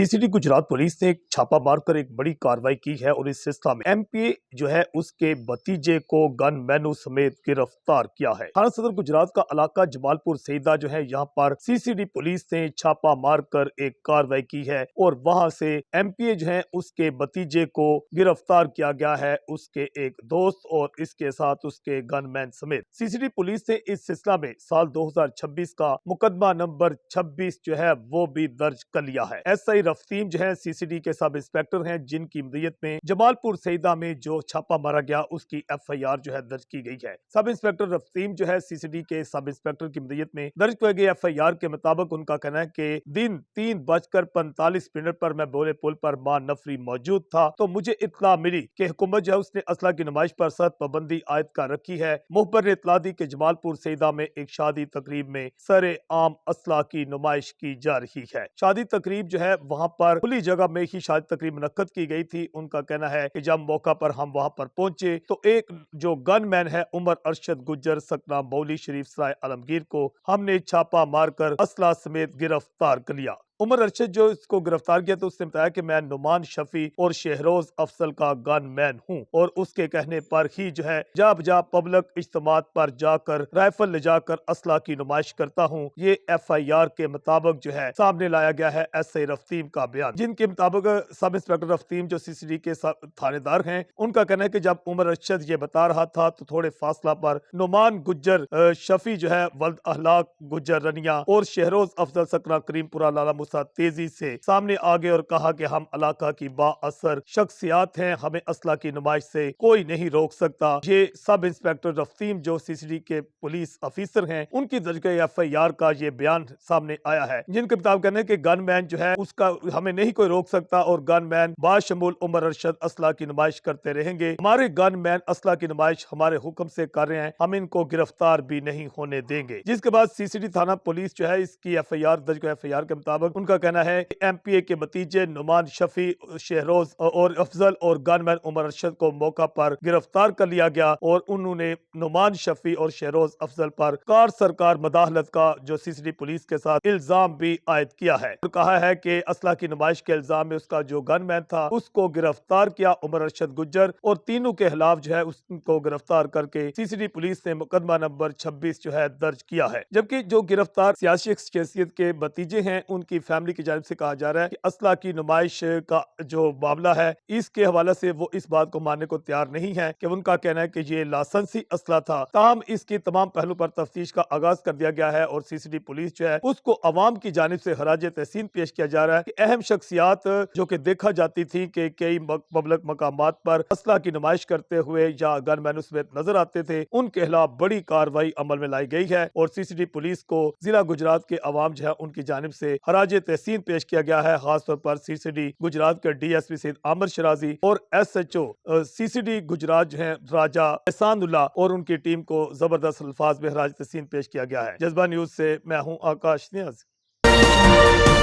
CCD Gujarat police ने एक छापा मारकर एक बड़ी कार्रवाई की है और इस सिलसिले में एमपीए जो है उसके भतीजे को गन मैनू समेत गिरफ्तार किया है। थाना सदर गुजरात का इलाका जमालपुर सईदा जो है यहाँ पर सीसीडी पुलिस ने छापा मारकर एक कार्रवाई की है और वहां से एमपीए जो है उसके भतीजे को गिरफ्तार किया गया है, उसके एक दोस्त और इसके साथ उसके गनमैन समेत। सीसीडी पुलिस ने इस सिलसिला में साल 2026 का मुकदमा नंबर 26 जो है वो भी दर्ज कर लिया है। एसआई रफ्तीम जो है सीसीडी के सब इंस्पेक्टर हैं, जिनकी मदीयत में जमालपुर सईदा में जो छापा मारा गया उसकी एफआईआर जो है दर्ज की गई है। सब इंस्पेक्टर रफ्तीम जो है सीसीडी के सब इंस्पेक्टर की मदीयत में दर्ज की गई एफआईआर के मुताबिक उनका कहना है कि दिन 3:45 पर मैं बोले पुल पर मां नफरी मौजूद था तो मुझे इत्तला मिली कि हुकूमत जो है उसने असला की नुमाइश पर सख्त पाबंदी आयद कर रखी है। मुखबर ने इत्तला दी कि जमालपुर सईदा में एक शादी तकरीब में सरे आम असला की नुमाइश की जा रही है। शादी तकरीब जो है वहां पर खुली जगह में ही शादी तकरीब मुनक्कद की गई थी। उनका कहना है कि जब मौका पर हम वहां पर पहुंचे तो एक जो गनमैन है उमर अरशद गुज्जर सकना मौली शरीफ सराय आलमगीर को हमने छापा मारकर असला समेत गिरफ्तार कर लिया। उमर अरशद जो इसको गिरफ्तार किया तो उसने बताया कि मैं नुमान शफी और शहरोज अफजल का गनमैन हूं और उसके कहने पर ही जो है जा पब्लिक इज्तिमात पर जाकर राइफल ले जाकर असला की नुमाइश करता हूं। ये एफआईआर के मुताबिक जो है सामने लाया गया है एसआई रफ्तीम का बयान, जिनके मुताबिक सब इंस्पेक्टर रफ्तीम जो सीसीडी के थानेदार हैं उनका कहना है कि जब उमर अरशद ये बता रहा था तो थोड़े फासला पर नुमान गुज्जर शफी जो है वल्द अहलाक गुज्जर रनिया और शहरोज अफजल सकरा करीमपुरा लाला तेजी से सामने आ गए और कहा कि हम इलाका की बाअसर शख्सियात हैं, हमें असला की नुमाइश से कोई नहीं रोक सकता। ये सब इंस्पेक्टर रफ्तीम जो सीसीडी के पुलिस अफीसर हैं उनकी दर्ज एफआईआर का ये बयान सामने आया है, जिनके मुताबिक कहने के गनमैन जो है उसका हमें नहीं कोई रोक सकता और गनमैन बाशमूल उमर अरशद असला की नुमाइश करते रहेंगे। हमारे गनमैन असला की नुमाइश हमारे हुक्म से कर रहे हैं, हम इनको गिरफ्तार भी नहीं होने देंगे। जिसके बाद सीसीडी थाना पुलिस जो है इसकी एफआईआर दर्ज एफआईआर के मुताबिक उनका कहना है कि एमपीए के भतीजे नुमान शफी शहरोज और अफजल और गनमैन उमर अरशद को मौका पर गिरफ्तार कर लिया गया और उन्होंने नुमान शफी और शहरोज अफजल पर कार सरकार मदाखलत का जो सीसीडी पुलिस के साथ इल्जाम भी आयद किया है और कहा है कि असला की नुमाइश के इल्जाम में उसका जो गनमैन था उसको गिरफ्तार किया उमर अरशद गुज्जर और तीनों के खिलाफ जो है उसको गिरफ्तार करके सीसीडी पुलिस ने मुकदमा नंबर 26 जो है दर्ज किया है। जबकि जो गिरफ्तार सियासी शख्सियत के भतीजे हैं उनकी फैमिली की जानिब से कहा जा रहा है कि असला की नुमाइश का जो मामला है इसके हवाले से वो इस बात को मानने को तैयार नहीं है कि उनका कहना है कि ये लाइसेंसी असला था। ताहम इसकी तमाम पहलू पर तफ्तीश का आगाज कर दिया गया है और सीसीडी पुलिस जो है उसको अवाम की जानिब से खराज तहसीन पेश किया जा रहा है कि अहम शख्सियात जो कि देखा जाती थी कि कई पब्लिक मकामात पर असला की नुमाइश करते हुए या गनमैन समेत नजर आते थे, उनके खिलाफ बड़ी कार्रवाई अमल में लाई गई है और सीसीडी पुलिस को जिला गुजरात के अवाम जो है उनकी जानिब से खराज तहसीन पेश किया गया है। खासतौर पर सीसीडी गुजरात के डीएसपी सैयद आमिर शराजी और एसएचओ सीसीडी गुजरात जो है राजा एहसानुल्लाह और उनकी टीम को जबरदस्त अल्फाज में खराज तहसीन पेश किया गया है। जज्बा न्यूज से मैं हूं आकाश नियाज़।